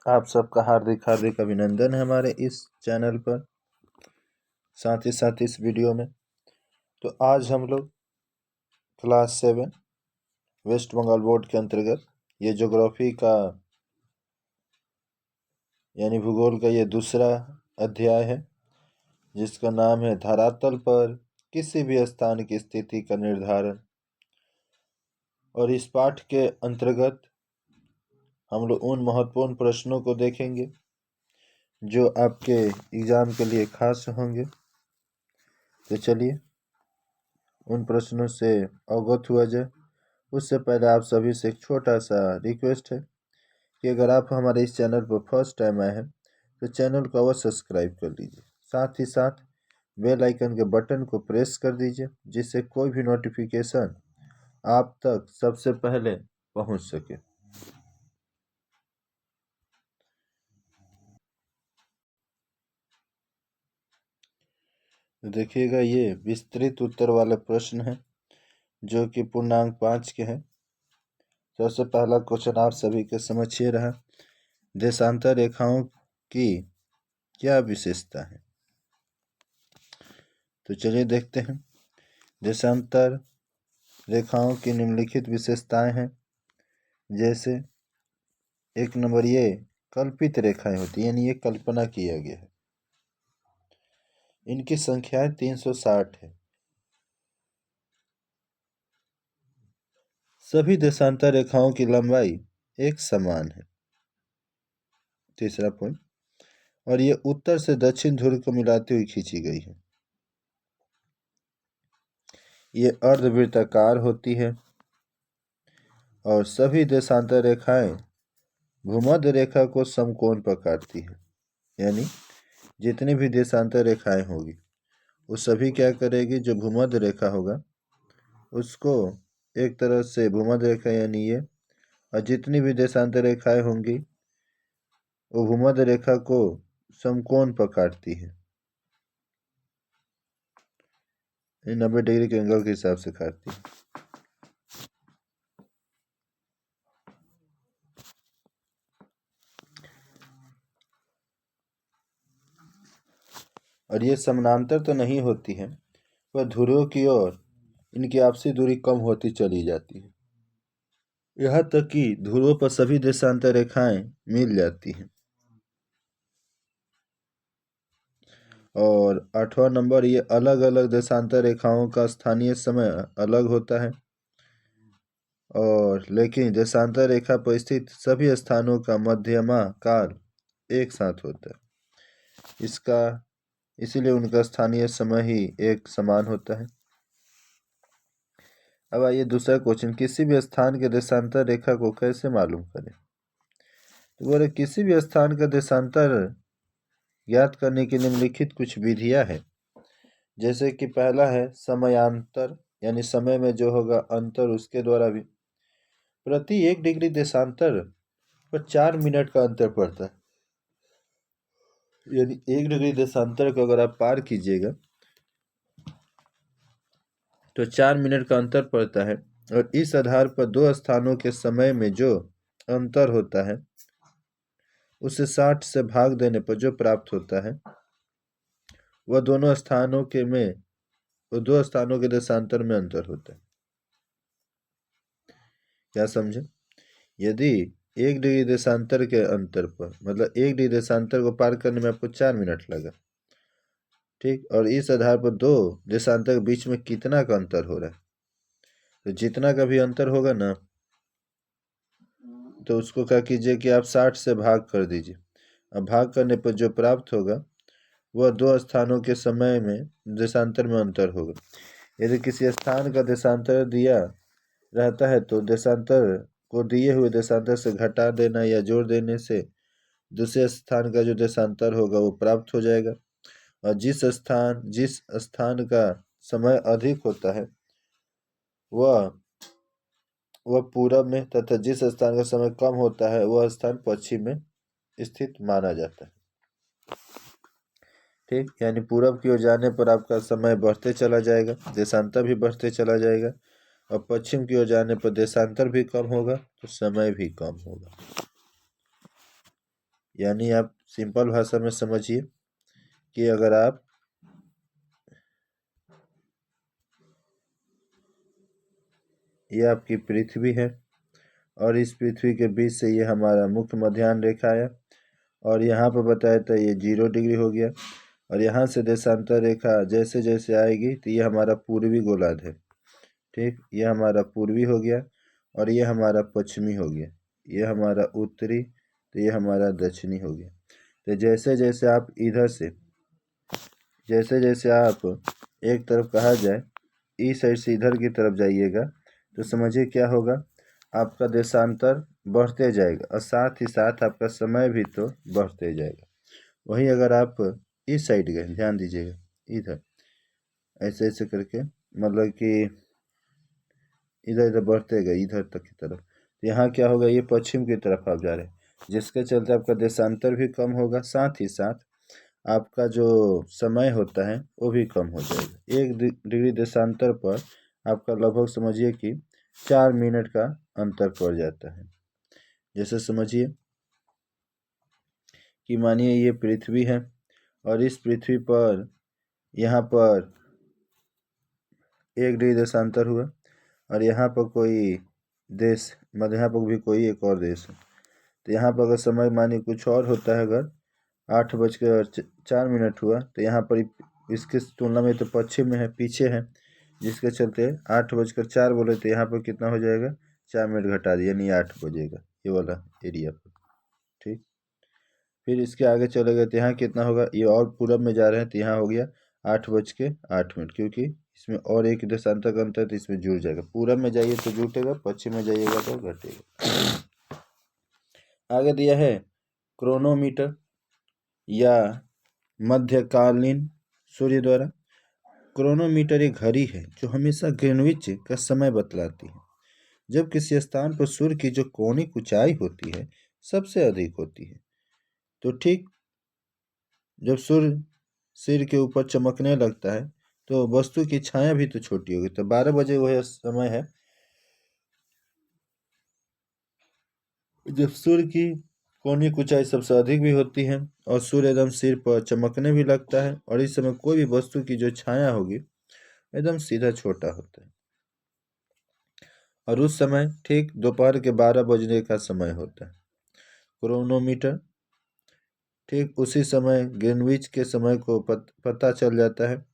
आप सबका हार्दिक हार्दिक अभिनंदन है हमारे इस चैनल पर, साथ ही साथ इस वीडियो में। तो आज हम लोग क्लास 7 वेस्ट बंगाल बोर्ड के अंतर्गत ये ज्योग्राफी का यानी भूगोल का ये दूसरा अध्याय है, जिसका नाम है धरातल पर किसी भी स्थान की स्थिति का निर्धारण। और इस पाठ के अंतर्गत हम लोग उन महत्वपूर्ण प्रश्नों को देखेंगे जो आपके एग्जाम के लिए खास होंगे। तो चलिए उन प्रश्नों से अवगत हुआ जाए। उससे पहले आप सभी से एक छोटा सा रिक्वेस्ट है कि अगर आप हमारे इस चैनल पर फर्स्ट टाइम आए हैं तो चैनल को अवश्य सब्सक्राइब कर लीजिए, साथ ही साथ बेल आइकन के बटन को प्रेस कर दीजिए, जिससे कोई भी नोटिफिकेशन आप तक सबसे पहले पहुंच सके। तो देखिएगा, ये विस्तृत उत्तर वाले प्रश्न हैं जो कि पूर्णांक 5 के हैं। सबसे पहला क्वेश्चन आप सभी के समक्ष ये रहा, देशांतर रेखाओं की क्या विशेषता है। तो चलिए देखते हैं। देशांतर रेखाओं की निम्नलिखित विशेषताएं हैं। जैसे 1 नंबर, ये कल्पित रेखाएं होती हैं, यानी ये कल्पना किया गया है। इनकी संख्या 360 है। सभी देशांतर रेखाओं की लंबाई एक समान है। तीसरा पॉइंट, और ये उत्तर से दक्षिण ध्रुव को मिलाती हुई खींची गई है। ये अर्धवृत्ताकार होती है और सभी देशांतर रेखाएं भूमध्य रेखा को समकोण पर काटती है। यानी जितनी भी देशांतर रेखाएं होगी वो सभी क्या करेगी, जो भूमध्य रेखा होगा उसको एक तरह से भूमध्य रेखा यानी ये, और जितनी भी देशांतर रेखाएं होंगी वो भूमध्य रेखा को समकोण पर काटती है, 90 डिग्री के एंगल के हिसाब से काटती है। और ये समानांतर तो नहीं होती है, पर ध्रुवों की ओर इनकी आपसी दूरी कम होती चली जाती है, यहाँ तक कि ध्रुवों पर सभी देशांतर रेखाएं मिल जाती हैं। और 8वां नंबर, ये अलग अलग देशांतर रेखाओं का स्थानीय समय अलग होता है, और लेकिन देशांतर रेखा पर स्थित सभी स्थानों का मध्यमा काल एक साथ होता है। इसीलिए उनका स्थानीय समय ही एक समान होता है। अब आइए दूसरा क्वेश्चन, किसी भी स्थान के देशांतर रेखा को कैसे मालूम करें। तो बोले किसी भी स्थान का देशांतर ज्ञात करने के निम्नलिखित कुछ विधियां हैं। जैसे कि पहला है समयांतर, यानी समय में जो होगा अंतर, उसके द्वारा भी प्रति 1 डिग्री देशांतर पर 4 मिनट का अंतर पड़ता है। यानी 1 डिग्री देशांतर को अगर आप पार कीजिएगा तो 4 मिनट का अंतर पड़ता है। और इस आधार पर दो स्थानों के समय में जो अंतर होता है उसे 60 से भाग देने पर जो प्राप्त होता है वह दो स्थानों के देशांतर में अंतर होता है। क्या समझे? यदि 1 डिग्री देशांतर के अंतर पर, मतलब 1 डिग्री देशांतर को पार करने में आपको 4 मिनट लगा, ठीक, और इस आधार पर दो देशांतर के बीच में कितना का अंतर हो रहा है, तो जितना का भी अंतर होगा ना, तो उसको क्या कीजिए कि आप 60 से भाग कर दीजिए। अब भाग करने पर जो प्राप्त होगा वह दो स्थानों के समय में देशांतर में अंतर होगा। यदि किसी स्थान का देशांतर दिया रहता है तो देशांतर को दिए हुए देशांतर से घटा देना या जोड़ देने से दूसरे स्थान का जो देशांतर होगा वो प्राप्त हो जाएगा। और जिस स्थान का समय अधिक होता है वह पूरब में, तथा जिस स्थान का समय कम होता है वह स्थान पश्चिम में स्थित माना जाता है। ठीक, यानी पूरब की ओर जाने पर आपका समय बढ़ते चला जाएगा, देशांतर भी बढ़ते चला जाएगा, और पश्चिम की ओर जाने पर देशांतर भी कम होगा तो समय भी कम होगा। यानी आप सिंपल भाषा में समझिए कि अगर आप ये आपकी पृथ्वी है और इस पृथ्वी के बीच से ये हमारा मुख्य मध्याह्न रेखा है और यहाँ पर बताया था ये 0 डिग्री हो गया और यहाँ से देशांतर रेखा जैसे जैसे आएगी तो ये हमारा पूर्वी गोलार्ध है। ठीक, ये हमारा पूर्वी हो गया और ये हमारा पश्चिमी हो गया, ये हमारा उत्तरी, तो ये हमारा दक्षिणी हो गया। तो जैसे जैसे आप इधर से जैसे जैसे आप एक तरफ कहा जाए इस साइड से इधर की तरफ जाइएगा तो समझिए क्या होगा, आपका देशांतर बढ़ते जाएगा और साथ ही साथ आपका समय भी तो बढ़ते जाएगा। वहीं अगर आप इस साइड गए, ध्यान दीजिएगा इधर ऐसे ऐसे करके, मतलब कि इधर इधर बढ़ते गए इधर तक की तरफ, तो यहाँ क्या होगा, ये पश्चिम की तरफ आप जा रहे हैं, जिसके चलते आपका देशांतर भी कम होगा, साथ ही साथ आपका जो समय होता है वो भी कम हो जाएगा। 1 डिग्री देशांतर पर आपका लगभग समझिए कि 4 मिनट का अंतर पड़ जाता है। जैसे समझिए कि मानिए ये पृथ्वी है और इस पृथ्वी पर यहाँ पर 1 डिग्री देशांतर हुआ और यहाँ पर कोई देश, मतलब यहाँ पर भी कोई एक और देश है, तो यहाँ पर अगर समय मानिए कुछ और होता है, अगर 8:04 हुआ तो यहाँ पर इसके तुलना में तो पश्चिम में है, पीछे है, जिसके चलते 8:04 बोले तो यहाँ पर कितना हो जाएगा, 4 मिनट घटा दिया, यानी 8 बजेगा ये वाला एरिया पर। ठीक, फिर इसके आगे चले गए तो यहाँ कितना होगा, ये और पूरब में जा रहे हैं तो यहाँ हो गया 8:08, क्योंकि इसमें और एक देशांतर का अंतर तो इसमें जुड़ जाएगा, पूरब में जाइए तो जुटेगा, पश्चिम में जाइएगा तो घटेगा। आगे दिया है क्रोनोमीटर या मध्यकालीन सूर्य द्वारा। क्रोनोमीटर एक घड़ी है जो हमेशा ग्रीनविच का समय बतलाती है। जब किसी स्थान पर सूर्य की जो कोणिक ऊंचाई होती है सबसे अधिक होती है, तो ठीक जब सूर्य सिर के ऊपर चमकने लगता है तो वस्तु की छाया भी तो छोटी होगी, तो 12 बजे वह समय है जब सूर्य की कोणीय ऊंचाई सबसे अधिक भी होती है और सूर्य एकदम सिर पर चमकने भी लगता है, और इस समय कोई भी वस्तु की जो छाया होगी एकदम सीधा छोटा होता है, और उस समय ठीक दोपहर के 12 बजने का समय होता है। क्रोनोमीटर ठीक उसी समय ग्रीनविच के समय को पता चल जाता है,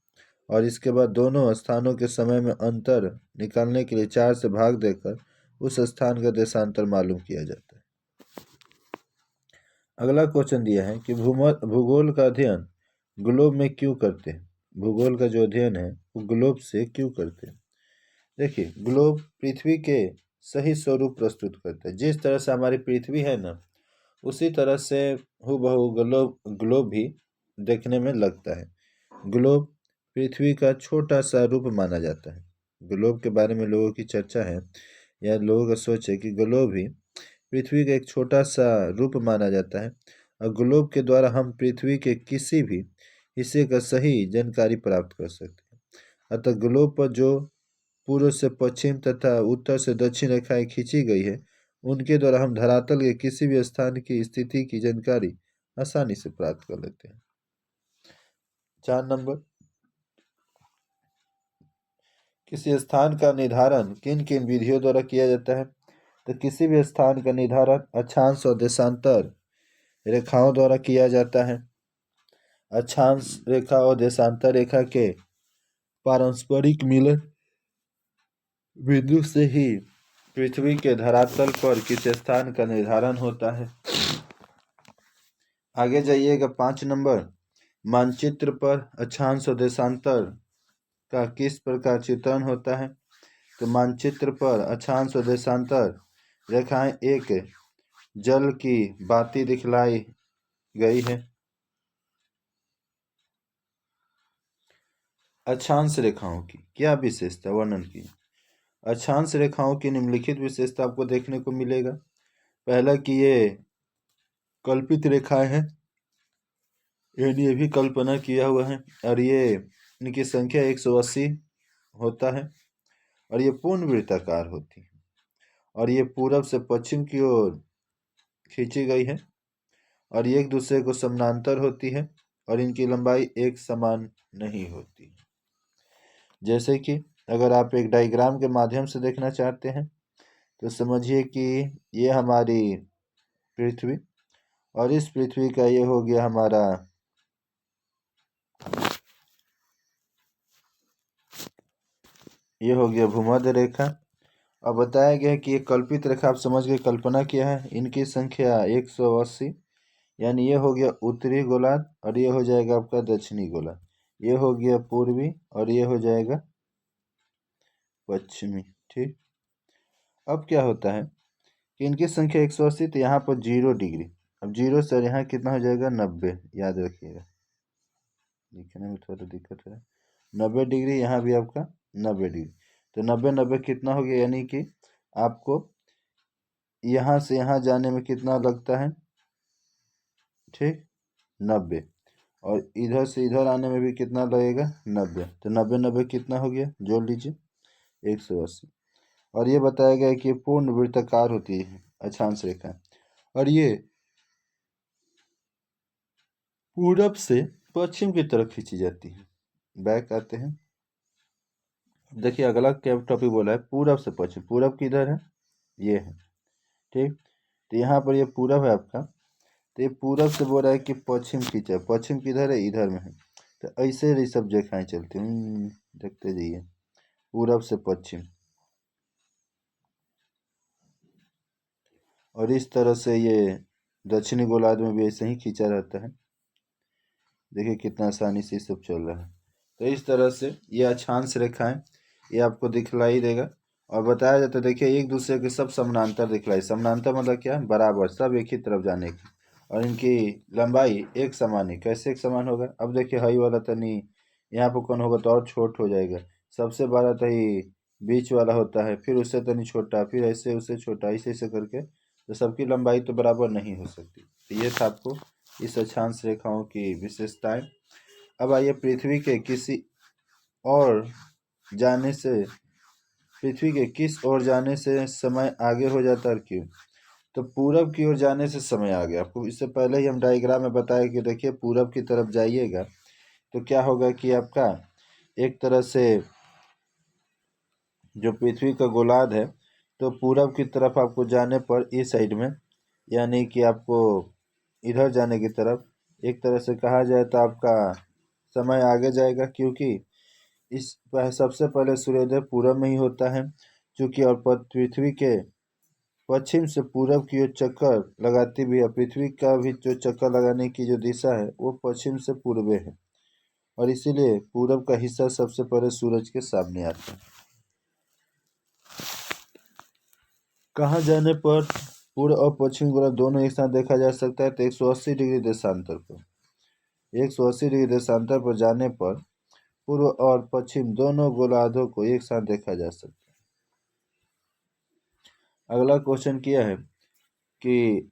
और इसके बाद दोनों स्थानों के समय में अंतर निकालने के लिए 4 से भाग देकर उस स्थान का देशांतर मालूम किया जाता है। अगला क्वेश्चन दिया है कि भूगोल का अध्ययन ग्लोब में क्यों करते हैं। भूगोल का जो अध्ययन है वो ग्लोब से क्यों करते हैं। देखिए, ग्लोब पृथ्वी के सही स्वरूप प्रस्तुत करता है। जिस तरह से हमारी पृथ्वी है ना, उसी तरह से हूबहू ग्लोब भी देखने में लगता है। ग्लोब पृथ्वी का छोटा सा रूप माना जाता है। ग्लोब के बारे में लोगों की चर्चा है या लोगों का सोच है कि ग्लोब ही पृथ्वी का एक छोटा सा रूप माना जाता है, और ग्लोब के द्वारा हम पृथ्वी के किसी भी हिस्से का सही जानकारी प्राप्त कर सकते हैं। अतः ग्लोब पर जो पूर्व से पश्चिम तथा उत्तर से दक्षिण रेखाएं खींची गई है, उनके द्वारा हम धरातल के किसी भी स्थान की स्थिति की जानकारी आसानी से प्राप्त कर लेते हैं। 4 नंबर, किसी स्थान का निर्धारण किन किन विधियों द्वारा किया जाता है। तो किसी भी स्थान का निर्धारण अक्षांश और देशांतर रेखाओं द्वारा किया जाता है। अक्षांश रेखा और देशांतर रेखा के पारस्परिक मिलन बिंदु से ही पृथ्वी के धरातल पर किसी स्थान का निर्धारण होता है। आगे जाइएगा 5 नंबर, मानचित्र पर अक्षांश और देशांतर का किस प्रकार चित्रण होता है। तो मानचित्र पर अक्षांश और देशांतर रेखाएं एक जल की बाती दिखलाई गई है। अक्षांश रेखाओं की क्या विशेषता वर्णन की। अक्षांश रेखाओं की निम्नलिखित विशेषता आपको देखने को मिलेगा। पहला कि ये कल्पित रेखाएं हैं, ये भी कल्पना किया हुआ है, और ये इनकी संख्या 180 होता है, और ये पूर्ण वृत्ताकार होती है, और ये पूरब से पश्चिम की ओर खींची गई है, और ये एक दूसरे को समानांतर होती है और इनकी लंबाई एक समान नहीं होती। जैसे कि अगर आप एक डायग्राम के माध्यम से देखना चाहते हैं तो समझिए कि ये हमारी पृथ्वी और इस पृथ्वी का ये हो गया हमारा ये हो गया भूमध्य रेखा। अब बताया गया है कि ये कल्पित रेखा, आप समझ गए कल्पना क्या है। इनकी संख्या 180, यानी ये हो गया उत्तरी गोलार्ध और ये हो जाएगा आपका दक्षिणी गोलार्ध। ये हो गया पूर्वी और ये हो जाएगा पश्चिमी। ठीक, अब क्या होता है कि इनकी संख्या 180, तो यहाँ पर 0 डिग्री। अब 0 से यहाँ कितना हो जाएगा 90, याद रखिएगा, लिखने में थोड़ा दिक्कत है। 90 डिग्री, यहाँ भी आपका 90 डिग्री, तो 90 कितना हो गया, यानी कि आपको यहाँ से यहाँ जाने में कितना लगता है, ठीक, 90, और इधर से इधर आने में भी कितना लगेगा 90, तो 90 कितना हो गया, जोड़ लीजिए 180। और ये बताया गया है कि पूर्ण वृत्ताकार होती है अक्षांश रेखा, और ये पूरब से पश्चिम की तरफ खींची जाती है। बैक आते हैं, देखिए अगला क्या टॉपिक बोला है, पूरब से पश्चिम। पूरब किधर है, ये है, ठीक, तो यहाँ पर ये पूरब है आपका, तो ये पूरब से बोल रहा है कि पश्चिम खींचा है। पश्चिम किधर है, इधर में है, तो ऐसे ही सब रेखाएं चलती हैं, देखते जाइए, पूरब से पश्चिम, और इस तरह से ये दक्षिणी गोलार्ध में भी ऐसे ही खींचा रहता है। देखिए कितना आसानी से सब चल रहा है। तो इस तरह से ये अक्षांश रेखाएं ये आपको दिखलाई देगा, और बताया जाता है, देखिए एक दूसरे के सब समानांतर दिखलाई। समानांतर मतलब क्या, बराबर, सब एक ही तरफ जाने की, और इनकी लंबाई एक समान है। कैसे एक समान होगा, अब देखिए हई वाला तनी यहाँ पर कौन होगा तो और छोट हो जाएगा, सबसे बड़ा तनी बीच वाला होता है, फिर उससे तनी छोटा, फिर ऐसे उससे छोटा, ऐसे ऐसे करके, तो सबकी लंबाई तो बराबर नहीं हो सकती। तो ये था आपको इस अक्षांश रेखाओं की विशेषताएं। अब आइए पृथ्वी के किसी और जाने से पृथ्वी के किस ओर जाने से समय आगे हो जाता है, क्यों, तो पूरब की ओर जाने से समय आ गया। आपको इससे पहले ही हम डायग्राम में बताया कि देखिए पूरब की तरफ जाइएगा तो क्या होगा कि आपका एक तरह से जो पृथ्वी का गोलार्ध है, तो पूरब की तरफ आपको जाने पर इस साइड में, यानी कि आपको इधर जाने की तरफ, एक तरह से कहा जाए तो आपका समय आगे जाएगा, क्योंकि इस सबसे पहले सूर्योदय पूरब में ही होता है क्योंकि, और पृथ्वी के पश्चिम से पूरब की ओर चक्कर लगाती भी है। पृथ्वी का भी जो चक्कर लगाने की जो दिशा है वो पश्चिम से पूर्व है, और इसीलिए पूरब का हिस्सा सबसे पहले सूरज के सामने आता है। कहाँ जाने पर पूर्व और पश्चिम गोला दोनों एक साथ देखा जा सकता है, तो 180 डिग्री देशांतर पर, 180 डिग्री देशांतर पर जाने पर पूर्व और पश्चिम दोनों गोलार्धों को एक साथ देखा जा सकता है। अगला क्वेश्चन किया है कि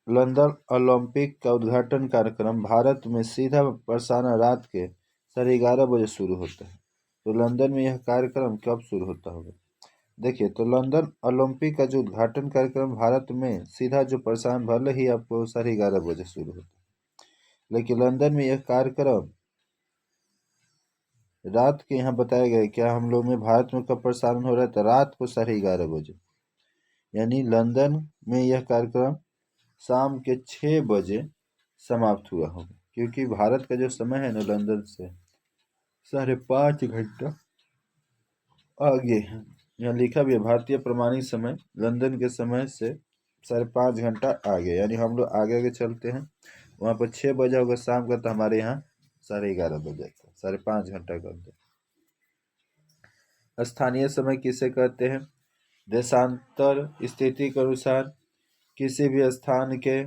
लंदन ओलंपिक का उद्घाटन कार्यक्रम भारत में सीधा प्रसारण रात के 11:30 बजे शुरू होता है, तो लंदन में यह कार्यक्रम कब शुरू होता होगा। देखिए, तो लंदन ओलंपिक का जो उद्घाटन कार्यक्रम भारत में सीधा जो प्रसारण भले ही आपको 11:30 बजे शुरू होता है, लेकिन लंदन में यह कार्यक्रम रात के, यहाँ बताया गया है क्या हम लोग में भारत में कब प्रसारण हो रहा है, तो रात को 11:30 बजे, यानी लंदन में यह कार्यक्रम शाम के 6 बजे समाप्त हुआ होगा, क्योंकि भारत का जो समय है ना लंदन से 5.5 घंटा आगे है। यहाँ लिखा भी है भारतीय प्रमाणित समय लंदन के समय से 5.5 घंटा आगे, यानी हम लोग आगे आगे चलते हैं, वहाँ पर 6 बजे होगा शाम का, तो हमारे यहाँ 11:30 बजे का 5.5 घंटा का अंतर। स्थानीय समय किसे कहते हैं, देशांतर स्थिति के अनुसार किसी भी स्थान के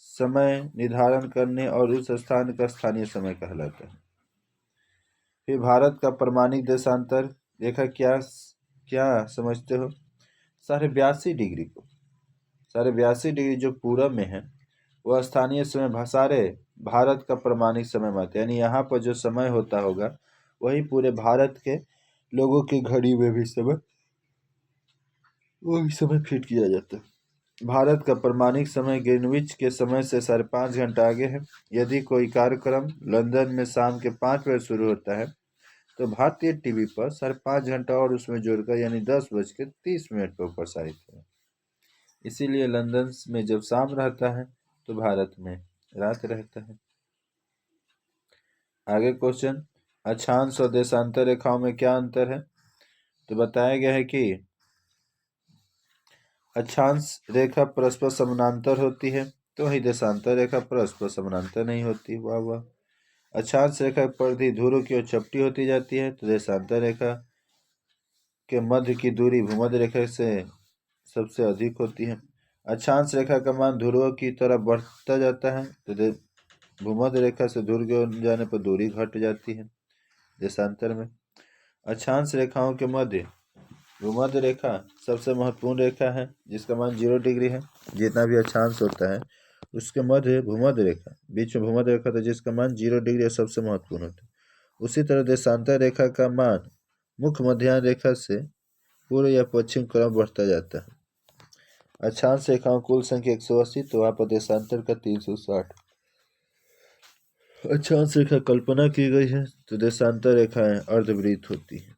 समय निर्धारण करने और उस स्थान का स्थानीय समय कहलाता है। फिर भारत का प्रमाणिक देशांतर देखा क्या क्या समझते हो, 82.5 डिग्री को, 82.5 डिग्री जो पूरब में है वह स्थानीय समय सारे भारत का प्रमाणिक समय मानते, यानी यहाँ पर जो समय होता होगा वही पूरे भारत के लोगों की घड़ी में भी समय वही समय फिट किया जाता है। भारत का प्रमाणिक समय ग्रीनविच के समय से 5.5 घंटा आगे है। यदि कोई कार्यक्रम लंदन में शाम के 5 बजे शुरू होता है तो भारतीय टीवी पर 5.5 घंटा और उसमें जोड़कर यानी 10:30 पर प्रसारित है। इसीलिए लंदन में जब शाम रहता है तो भारत में रात रहता है। आगे क्वेश्चन, अक्षांश और देशांतर रेखाओं में क्या अंतर है? तो बताया गया है कि अक्षांश रेखा परस्पर समानांतर होती है तो वही देशांतर रेखा परस्पर समानांतर नहीं होती। वाह वाह। अक्षांश रेखा की परिधि ध्रुव की ओर चपटी होती जाती है तो देशांतर रेखा के मध्य की दूरी भूमध्य रेखा से सबसे अधिक होती है। अक्षांश रेखा का मान ध्रुव की तरफ बढ़ता जाता है तो भूमध्य रेखा से ध्रुव की ओर जाने पर दूरी घट जाती है। देशांतर में अक्षांश रेखाओं के मध्य भूमध्य रेखा सबसे महत्वपूर्ण रेखा है जिसका मान 0 डिग्री है। जितना भी अक्षांश होता है उसके मध्य भूमध्य रेखा, बीच में भूमध्य रेखा था जिसका मान 0 डिग्री है, सबसे महत्वपूर्ण होता है। उसी तरह देशांतर रेखा का मान मुख्य मध्याह्न रेखा से पूर्व या पश्चिम क्रम बढ़ता जाता है। अक्षांश रेखाओं कुल संख्या 180 तो वहाँ पर देशांतर का 360। अक्षांश रेखा कल्पना की गई है तो देशांतर रेखाएं अर्धवृत्त होती है।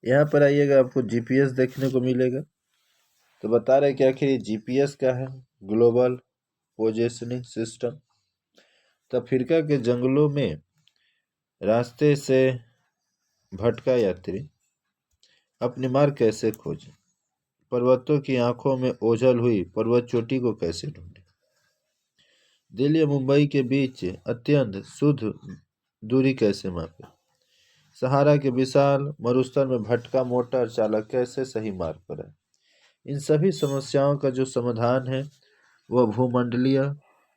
यहाँ पर आइएगा, आपको जीपीएस देखने को मिलेगा। तो बता रहे कि आखिर ये जीपीएस क्या है? Global positioning system. तो अफ्रीका के जंगलों में रास्ते से भटका यात्री अपने मार्ग कैसे खोजे? पर्वतों की आंखों में ओझल हुई पर्वत चोटी को कैसे ढूंढे? दिल्ली और मुंबई के बीच अत्यंत शुद्ध दूरी कैसे मापे? सहारा के विशाल मरुस्थल में भटका मोटर चालक कैसे सही मार्ग पर है? इन सभी समस्याओं का जो समाधान है वह भूमंडलीय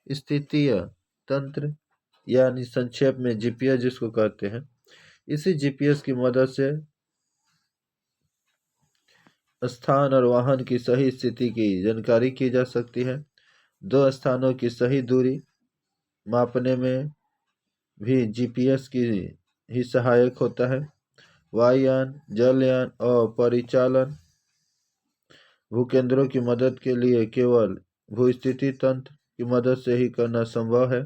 स्थितीय तंत्र यानी संक्षेप में जीपीएस जिसको कहते हैं, इसी जीपीएस की मदद से स्थान और वाहन की सही स्थिति की जानकारी की जा सकती है। दो स्थानों की सही दूरी मापने में भी जीपीएस की ही सहायक होता है। वायुयान, जलयान और परिचालन भूकेंद्रों की मदद के लिए केवल भूस्थिति तंत्र की मदद से ही करना संभव है।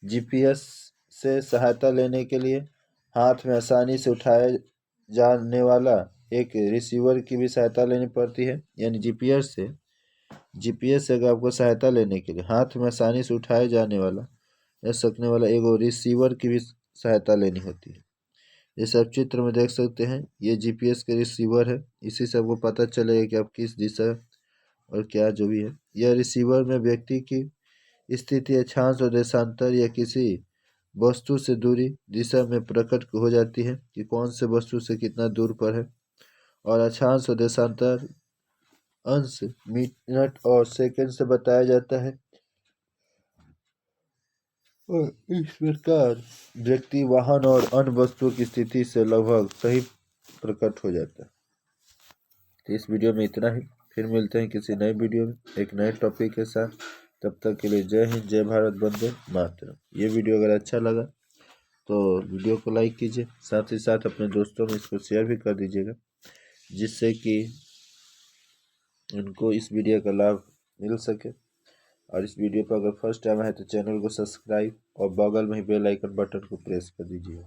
जीपीएस से सहायता लेने के लिए हाथ में आसानी से उठाया जाने वाला एक रिसीवर की भी सहायता लेनी पड़ती है। यानी जीपीएस से अगर आपको सहायता लेने के लिए हाथ में आसानी से उठाया जाने वाला या सकने वाला एक रिसीवर की भी सहायता लेनी होती है। जैसे आप चित्र में देख सकते हैं, ये जीपीएस के रिसीवर है। इसी से आपको पता चलेगा कि आप किस दिशा और क्या जो भी है। यह रिसीवर में व्यक्ति की स्थिति, अक्षांश और देशांतर या किसी वस्तु से दूरी दिशा में प्रकट हो जाती है कि कौन से वस्तु से कितना दूर पर है। और अक्षांश और देशांतर अंश, मिनट और सेकंड से बताया जाता है। और इस प्रकार व्यक्ति, वाहन और अन्य वस्तुओं की स्थिति से लगभग सही प्रकट हो जाता है। तो इस वीडियो में इतना ही। फिर मिलते हैं किसी नए वीडियो में एक नए टॉपिक के साथ। तब तक के लिए जय हिंद, जय भारत, वंदे मातरम। ये वीडियो अगर अच्छा लगा तो वीडियो को लाइक कीजिए, साथ ही साथ अपने दोस्तों में इसको शेयर भी कर दीजिएगा जिससे कि उनको इस वीडियो का लाभ मिल सके। और इस वीडियो पर अगर फर्स्ट टाइम है तो चैनल को सब्सक्राइब और बगल में ही बेल आइकन बटन को प्रेस कर दीजिए।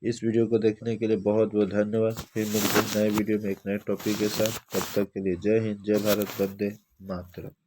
इस वीडियो को देखने के लिए बहुत बहुत धन्यवाद। फिर मिलते हैं नए वीडियो में एक नए टॉपिक के साथ। तब तक के लिए जय हिंद, जय भारत, वंदे मातरम।